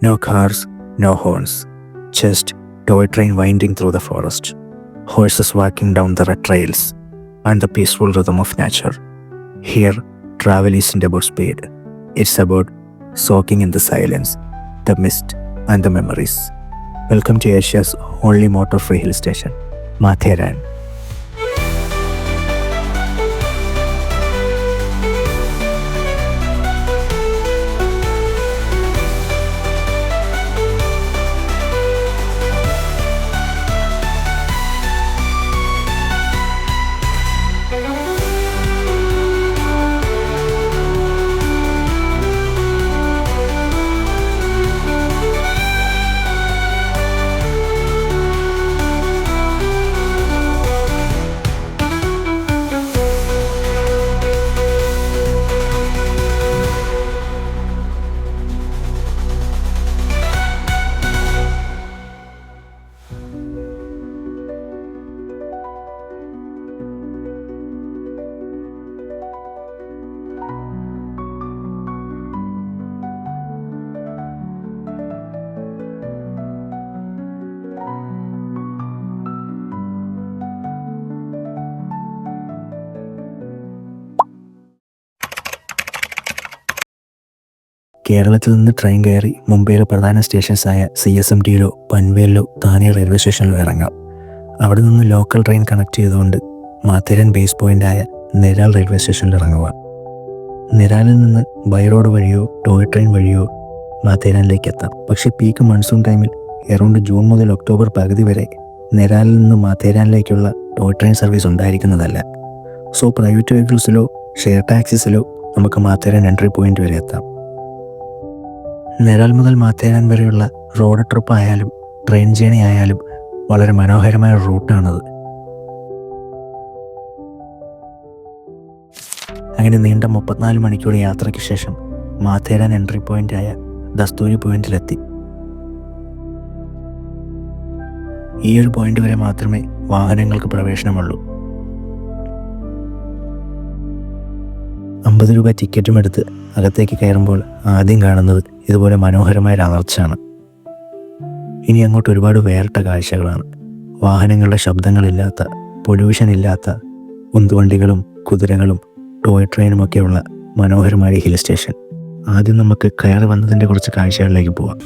No cars, no horns, just toy train winding through the forest, horses walking down the red trails, and the peaceful rhythm of nature. Here, travel isn't about speed. It's about soaking in the silence, the mist, and the memories. Welcome to Asia's only motor-free hill station, Matheran. കേരളത്തിൽ നിന്ന് train കയറി മുംബൈയിലെ പ്രധാന സ്റ്റേഷൻസായ CSMTയിലോ പൻവേലിലോ താനെ railway സ്റ്റേഷനിലോ ഇറങ്ങാം. അവിടെ നിന്ന് local train connect ചെയ്തുകൊണ്ട് Matheran base പോയിൻ്റായ Niral railway സ്റ്റേഷനിൽ ഇറങ്ങുക. നിരാലിൽ നിന്ന് ബൈ റോഡ് വഴിയോ ടോയ് ട്രെയിൻ വഴിയോ മാത്തേരാനിലേക്ക് എത്താം. പക്ഷേ പീക്ക് മൺസൂൺ ടൈമിൽ അറൗണ്ട് ജൂൺ മുതൽ ഒക്ടോബർ പകുതി വരെ നിരാലിൽ നിന്ന് മാത്തേരാനിലേക്കുള്ള ടോയ് ട്രെയിൻ സർവീസ് ഉണ്ടായിരിക്കുന്നതല്ല. സോ പ്രൈവറ്റ് വെഹിക്കിൾസിലോ ഷെയർ ടാക്സിസിലോ നമുക്ക് മാത്തേരാൻ എൻട്രി പോയിൻ്റ് വരെ എത്താം. നിരാൽ മുതൽ മാത്തേരാൻ വരെയുള്ള റോഡ് ട്രിപ്പ് ആയാലും ട്രെയിൻ ജേണി ആയാലും വളരെ മനോഹരമായ റൂട്ടാണത്. അങ്ങനെ നീണ്ട 34 മണിക്കൂർ യാത്രയ്ക്ക് ശേഷം മാത്തേരാൻ എൻട്രി പോയിൻ്റായ ദസ്തൂരി പോയിന്റിലെത്തി. ഈ ഒരു പോയിന്റ് വരെ മാത്രമേ വാഹനങ്ങൾക്ക് പ്രവേശനമുള്ളൂ. 50 രൂപ ടിക്കറ്റും എടുത്ത് അകത്തേക്ക് കയറുമ്പോൾ ആദ്യം കാണുന്നത് ഇതുപോലെ മനോഹരമായ ഒരു അനർച്ചാണ്. ഇനി അങ്ങോട്ട് ഒരുപാട് വേറിട്ട കാഴ്ചകളാണ്. വാഹനങ്ങളുടെ ശബ്ദങ്ങളില്ലാത്ത, പൊല്യൂഷൻ ഇല്ലാത്ത ഉന്തുവണ്ടികളും കുതിരകളും ടോയ് ട്രെയിനുമൊക്കെയുള്ള മനോഹരമായ ഹിൽ സ്റ്റേഷൻ. ആദ്യം നമുക്ക് കയറി വന്നതിൻ്റെ കുറച്ച് കാഴ്ചകളിലേക്ക് പോവാം.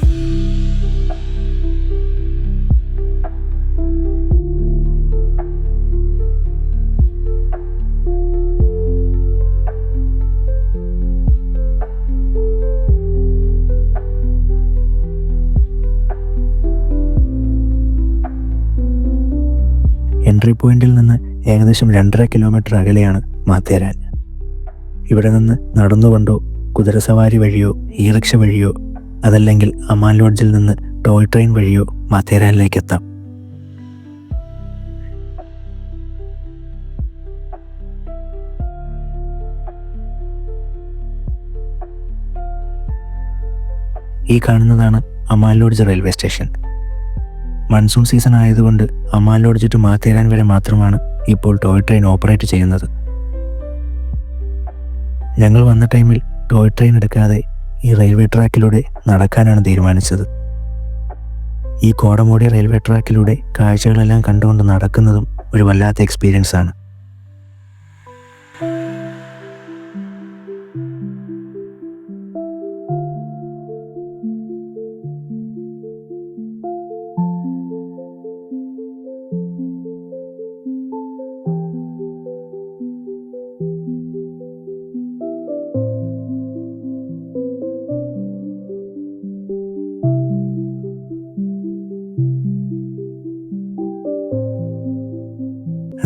എൻട്രി പോയിന്റിൽ നിന്ന് ഏകദേശം 2.5 കിലോമീറ്റർ അകലെയാണ് മാത്തേരാൻ. ഇവിടെ നിന്ന് നടന്നുകൊണ്ടോ കുതിരസവാരി വഴിയോ ഈ റിക്ഷ വഴിയോ അതല്ലെങ്കിൽ അമാൻ ലോഡ്ജിൽ നിന്ന് ടോയ് ട്രെയിൻ വഴിയോ മാത്തേരാനിലേക്ക് എത്താം. ഈ കാണുന്നതാണ് Aman lodge railway station. Monsoon season ആയതുകൊണ്ട് അമാൻ ലോഡ്ജ് ടു മാത്തേരാൻ വരെ മാത്രമാണ് ഇപ്പോൾ ടോയ് ട്രെയിൻ ഓപ്പറേറ്റ് ചെയ്യുന്നത്. ഞങ്ങൾ വന്ന ടൈമിൽ ടോയ് ട്രെയിൻ എടുക്കാതെ ഈ റെയിൽവേ ട്രാക്കിലൂടെ നടക്കാനാണ് തീരുമാനിച്ചത്. ഈ കോടമൂടിയ റെയിൽവേ ട്രാക്കിലൂടെ കാഴ്ചകളെല്ലാം കണ്ടുകൊണ്ട് നടക്കുന്നതും ഒരു വല്ലാത്ത എക്സ്പീരിയൻസ് ആണ്.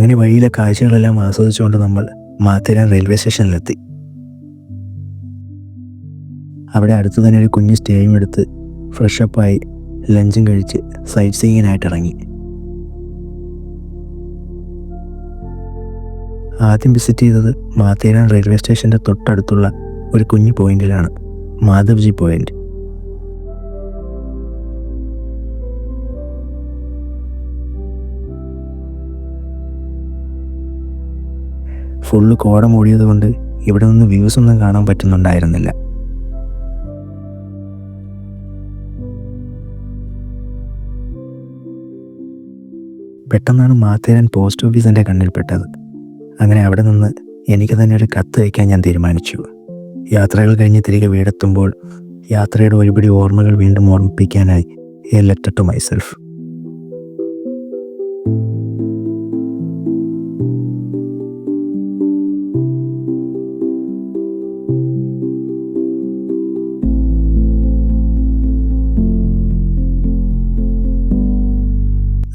അങ്ങനെ വഴിയിലെ കാഴ്ചകളെല്ലാം ആസ്വദിച്ചുകൊണ്ട് നമ്മൾ മാത്തേരാൻ റെയിൽവേ സ്റ്റേഷനിലെത്തി. അവിടെ അടുത്ത് തന്നെ ഒരു കുഞ്ഞ് സ്റ്റേയും എടുത്ത് ഫ്രഷപ്പായി ലഞ്ചും കഴിച്ച് സൈറ്റ് സീയിങ്ങിനായിട്ട് ഇറങ്ങി. ആദ്യം വിസിറ്റ് ചെയ്തത് മാത്തേരാൻ റെയിൽവേ സ്റ്റേഷൻ്റെ തൊട്ടടുത്തുള്ള ഒരു കുഞ്ഞു പോയിന്റിലാണ്, മാധവ്ജി പോയിന്റ്. ഫുള്ള് കോട മൂടിയത് കൊണ്ട് ഇവിടെ നിന്ന് വ്യൂസ് ഒന്നും കാണാൻ പറ്റുന്നുണ്ടായിരുന്നില്ല. പെട്ടെന്നാണ് മാത്തേരൻ പോസ്റ്റ് ഓഫീസ് എൻ്റെ കണ്ണിൽപ്പെട്ടത്. അങ്ങനെ അവിടെ നിന്ന് എനിക്ക് തന്നെ ഒരു കത്ത് അയക്കാൻ ഞാൻ തീരുമാനിച്ചു. യാത്രകൾ കഴിഞ്ഞ് തിരികെ വീടെത്തുമ്പോൾ യാത്രയുടെ ഒരുപിടി ഓർമ്മകൾ വീണ്ടും ഓർമ്മിപ്പിക്കാനായി എ ലെറ്റർ ടു മൈസെൽഫ്.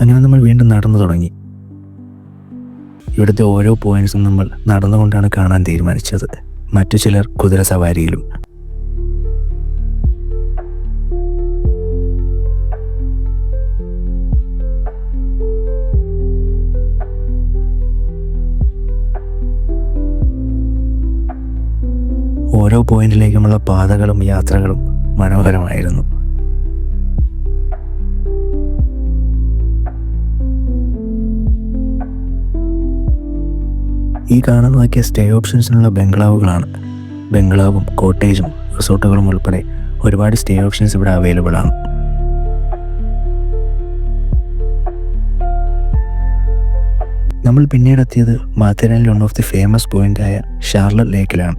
അങ്ങനെ നമ്മൾ വീണ്ടും നടന്നു തുടങ്ങി. ഇവിടുത്തെ ഓരോ പോയിന്റ്സും നമ്മൾ നടന്നുകൊണ്ടാണ് കാണാൻ തീരുമാനിച്ചത്. മറ്റു ചിലർ കുതിര സവാരിയിലും. ഓരോ പോയിന്റിലേക്കുമുള്ള പാതകളും യാത്രകളും മനോഹരമായിരുന്നു. ഈ കാണുന്നതൊക്കെ സ്റ്റേ ഓപ്ഷൻസിനുള്ള ബംഗ്ലാവുകളാണ്. ബംഗ്ലാവും കോട്ടേജും റിസോർട്ടുകളും ഉൾപ്പെടെ ഒരുപാട് സ്റ്റേ ഓപ്ഷൻസ് ഇവിടെ അവൈലബിൾ ആണ്. നമ്മൾ പിന്നീട് എത്തിയത് മാത്തേരാനിലെ വൺ ഓഫ് ദി ഫേമസ് പോയിന്റായ ഷാർലറ്റ് ലേക്കിലാണ്.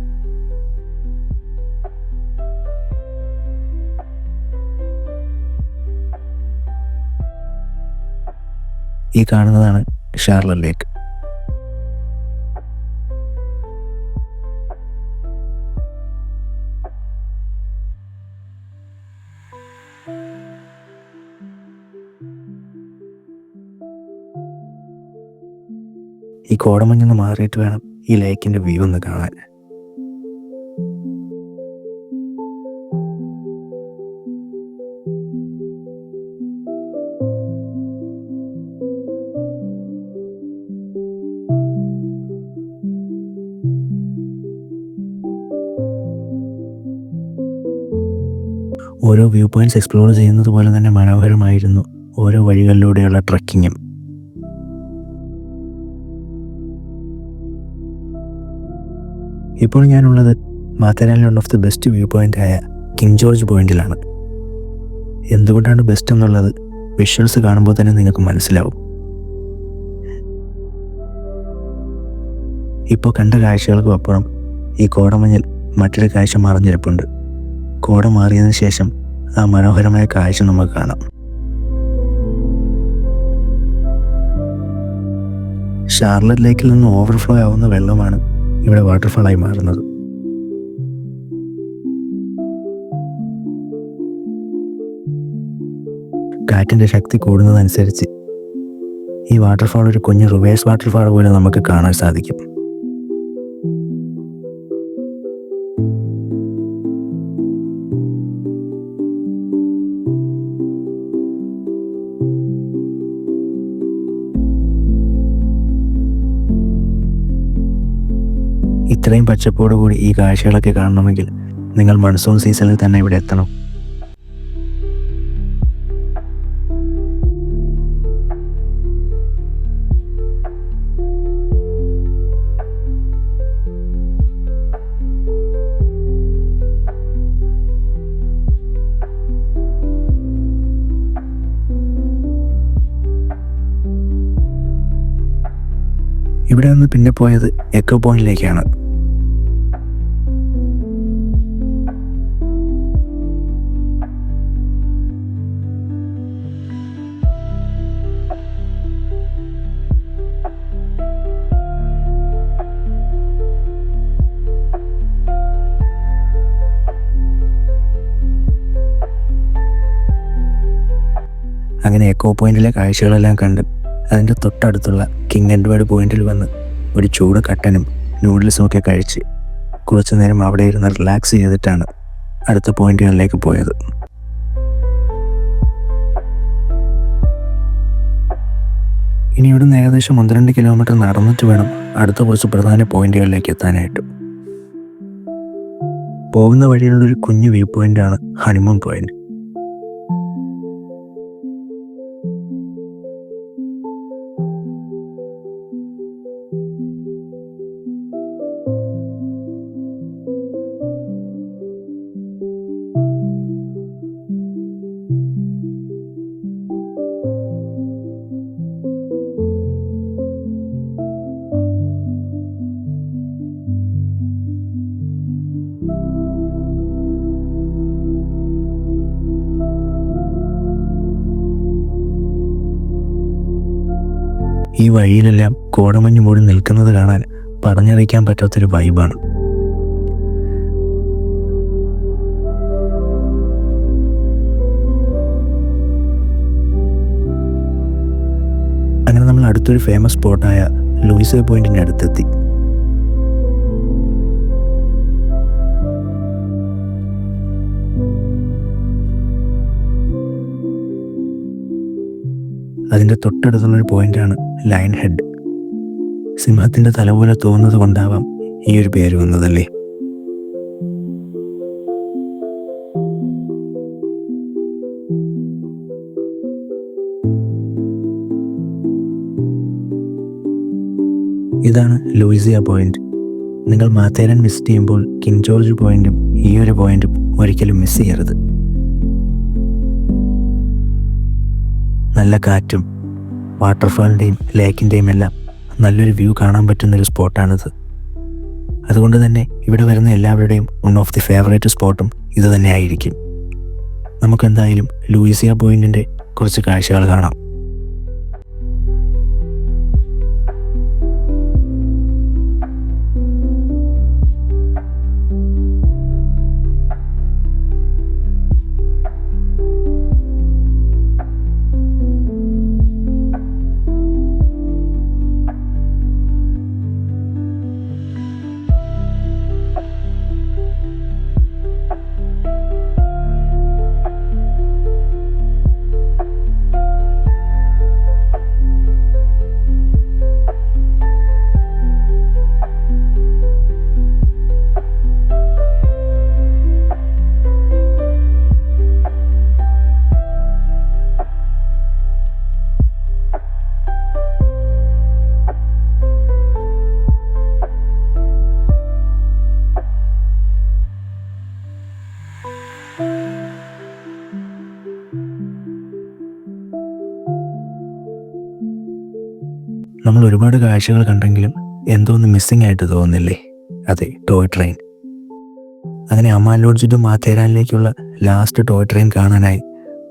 ഈ കാണുന്നതാണ് ഷാർലറ്റ് ലേക്ക്. ഈ കോടമഞ്ഞൊന്ന് മാറിയിട്ട് വേണം ഈ ലേക്കിൻ്റെ വ്യൂ ഒന്ന് കാണാൻ. ഓരോ വ്യൂ പോയിന്റ്സ് എക്സ്പ്ലോർ ചെയ്യുന്നത് പോലെ തന്നെ മനോഹരമായിരുന്നു ഓരോ വഴികളിലൂടെയുള്ള ട്രക്കിങ്ങും. ഇപ്പോൾ ഞാനുള്ളത് മാത്തേരാനിലെ one of the best view പോയിൻ്റായ കിങ് ജോർജ് പോയിന്റിലാണ്. എന്തുകൊണ്ടാണ് ബെസ്റ്റ് എന്നുള്ളത് വിഷ്വൽസ് കാണുമ്പോൾ തന്നെ നിങ്ങൾക്ക് മനസ്സിലാവും. ഇപ്പോൾ കണ്ട കാഴ്ചകൾക്കും അപ്പുറം ഈ കോടമഞ്ഞിൽ മറ്റൊരു കാഴ്ച മറഞ്ഞിരിപ്പുണ്ട്. കോട മാറിയതിനു ശേഷം ആ മനോഹരമായ കാഴ്ച നമുക്ക് കാണാം. ഷാർലറ്റ് ലേക്കിൽ നിന്ന് ഓവർഫ്ലോ ആവുന്ന വെള്ളമാണ് ഇവിടെ വാട്ടർഫാളായി മാറുന്നത്. കാറ്റിൻ്റെ ശക്തി കൂടുന്നതനുസരിച്ച് ഈ വാട്ടർഫാൾ ഒരു കുഞ്ഞു റിവേഴ്സ് വാട്ടർഫാൾ പോലെ നമുക്ക് കാണാൻ സാധിക്കും. ഇത്രയും പച്ചപ്പോടുകൂടി ഈ കാഴ്ചകളൊക്കെ കാണണമെങ്കിൽ നിങ്ങൾ മൺസൂൺ സീസണിൽ തന്നെ ഇവിടെ എത്തണം. ഇവിടെ നിന്ന് പിന്നെ പോയത് എക്കോ പോയിന്റിലേക്കാണ്. അങ്ങനെ എക്കോ പോയിന്റിലെ കാഴ്ചകളെല്ലാം കണ്ട് അതിൻ്റെ തൊട്ടടുത്തുള്ള കിങ് എഡ്വേർഡ് പോയിന്റിൽ വന്ന് ഒരു ചൂട് കട്ടനും നൂഡിൽസും ഒക്കെ കഴിച്ച് കുറച്ചു നേരം അവിടെ ഇരുന്ന് റിലാക്സ് ചെയ്തിട്ടാണ് അടുത്ത പോയിന്റുകളിലേക്ക് പോയത്. ഇനി ഇവിടുന്ന് ഏകദേശം 1-2 കിലോമീറ്റർ നടന്നിട്ട് വേണം അടുത്ത കുറച്ച് പ്രധാന പോയിന്റുകളിലേക്ക് എത്താനായിട്ട്. പോകുന്ന വഴിയിലുള്ളൊരു കുഞ്ഞു വ്യൂ പോയിന്റാണ് ഹണിമൂൺ പോയിന്റ്. ഈ വഴിയിലെല്ലാം കോടമഞ്ഞ് മൂടി നിൽക്കുന്നത് കാണാൻ പറഞ്ഞറിയിക്കാൻ പറ്റാത്തൊരു വൈബാണ്. അങ്ങനെ നമ്മൾ അടുത്തൊരു ഫേമസ് സ്പോട്ടായ ലൂയിസ് പോയിന്റിൻ്റെ അടുത്തെത്തി. അതിൻ്റെ തൊട്ടടുത്തുള്ളൊരു പോയിന്റാണ് ലയൺ ഹെഡ്. സിംഹത്തിൻ്റെ തല പോലെ തോന്നുന്നത് കൊണ്ടാവാം ഈ ഒരു പേര് വന്നതല്ലേ. ഇതാണ് ലൂയിസിയ പോയിന്റ്. നിങ്ങൾ മാത്തേരൻ വിസിറ്റ് ചെയ്യുമ്പോൾ കിങ് ജോർജ് പോയിന്റും ഈ ഒരു പോയിന്റും ഒരിക്കലും മിസ് ചെയ്യരുത്. നല്ല കാറ്റും വാട്ടർഫാളിൻ്റെയും ലേക്കിൻ്റെയും എല്ലാം നല്ലൊരു വ്യൂ കാണാൻ പറ്റുന്നൊരു സ്പോട്ടാണിത്. അതുകൊണ്ട് തന്നെ ഇവിടെ വരുന്ന എല്ലാവരുടെയും വൺ ഓഫ് ദി ഫേവറേറ്റ് സ്പോട്ടും ഇത് തന്നെ ആയിരിക്കും. നമുക്കെന്തായാലും ലൂയിസിയ പോയിന്റിൻ്റെ കുറച്ച് കാഴ്ചകൾ കാണാം. നമ്മൾ ഒരുപാട് കാഴ്ചകൾ കണ്ടെങ്കിലും എന്തോ ഒന്ന് മിസ്സിംഗ് ആയിട്ട് തോന്നുന്നില്ലേ? അതെ, ടോയ് ട്രെയിൻ. അങ്ങനെ അമാൻ ലോഡ്ജ് ടു മാത്തേരാനിലേക്കുള്ള ലാസ്റ്റ് ടോയ് ട്രെയിൻ കാണാനായി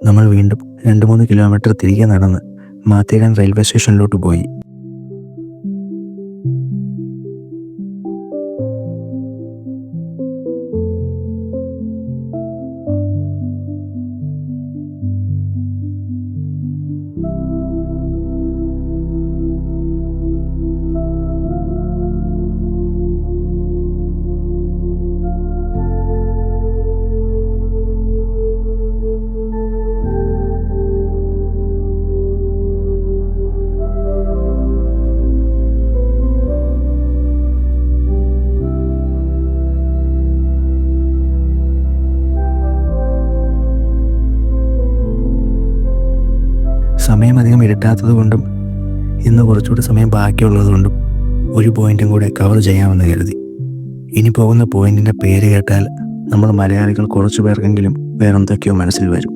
നമ്മൾ വീണ്ടും 2-3 കിലോമീറ്റർ തിരികെ നടന്ന് മാത്തേരാൻ റെയിൽവേ സ്റ്റേഷനിലോട്ട് പോയി. സമയം അധികം ഇരുട്ടാത്തത് കൊണ്ടും ഇന്ന് കുറച്ചുകൂടി സമയം ബാക്കിയുള്ളത് കൊണ്ടും ഒരു പോയിന്റും കൂടെ കവർ ചെയ്യാമെന്ന് കരുതി. ഇനി പോകുന്ന പോയിന്റിൻ്റെ പേര് കേട്ടാൽ നമ്മൾ മലയാളികൾ കുറച്ചു പേർക്കെങ്കിലും വേറെന്തൊക്കെയോ മനസ്സിൽ വരും.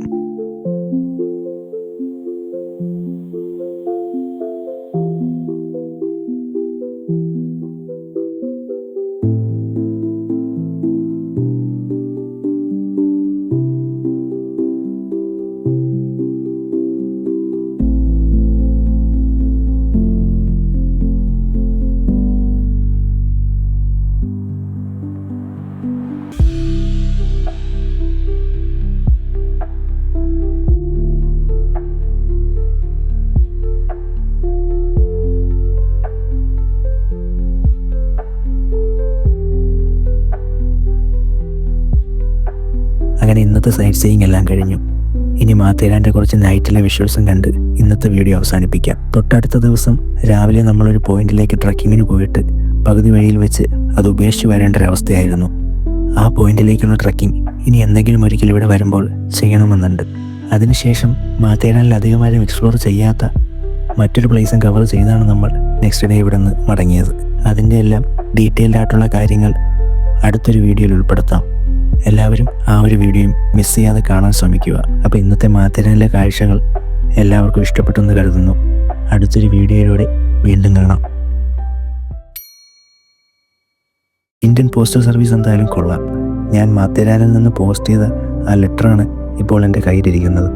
അങ്ങനെ ഇന്നത്തെ സൈറ്റ് സീയിങ് എല്ലാം കഴിഞ്ഞു. ഇനി മാത്തേരാൻ്റെ കുറച്ച് നൈറ്റിലെ വിഷ്വൽസും കണ്ട് ഇന്നത്തെ വീഡിയോ അവസാനിപ്പിക്കാം. തൊട്ടടുത്ത ദിവസം രാവിലെ നമ്മളൊരു പോയിന്റിലേക്ക് ട്രക്കിങ്ങിന് പോയിട്ട് പകുതി വഴിയിൽ വെച്ച് അത് ഉപേക്ഷിച്ച് വരേണ്ട ഒരവസ്ഥയായിരുന്നു. ആ പോയിന്റിലേക്കുള്ള ട്രക്കിംഗ് ഇനി എന്തെങ്കിലും ഒരിക്കൽ ഇവിടെ വരുമ്പോൾ ചെയ്യണമെന്നുണ്ട്. അതിനുശേഷം മാത്തേരാനിൽ അധികമാരും എക്സ്പ്ലോർ ചെയ്യാത്ത മറ്റൊരു പ്ലേസും കവർ ചെയ്താണ് നമ്മൾ നെക്സ്റ്റ് ഡേ ഇവിടെ നിന്ന് മടങ്ങിയത്. അതിൻ്റെ എല്ലാം ഡീറ്റെയിൽഡ് ആയിട്ടുള്ള കാര്യങ്ങൾ അടുത്തൊരു വീഡിയോയിൽ ഉൾപ്പെടുത്താം. എല്ലാവരും ആ ഒരു വീഡിയോയും മിസ് ചെയ്യാതെ കാണാൻ ശ്രമിക്കുക. അപ്പോൾ ഇന്നത്തെ മാത്തേരാനിലെ കാഴ്ചകൾ എല്ലാവർക്കും ഇഷ്ടപ്പെട്ടെന്ന് കരുതുന്നു. അടുത്തൊരു വീഡിയോയിലൂടെ വീണ്ടും കാണാം. ഇന്ത്യൻ പോസ്റ്റൽ സർവീസ് എന്തായാലും കൊള്ളാം. ഞാൻ മാത്തേരാനിൽ നിന്ന് പോസ്റ്റ് ചെയ്ത ആ ലെറ്ററാണ് ഇപ്പോൾ എൻ്റെ കയ്യിലിരിക്കുന്നത്.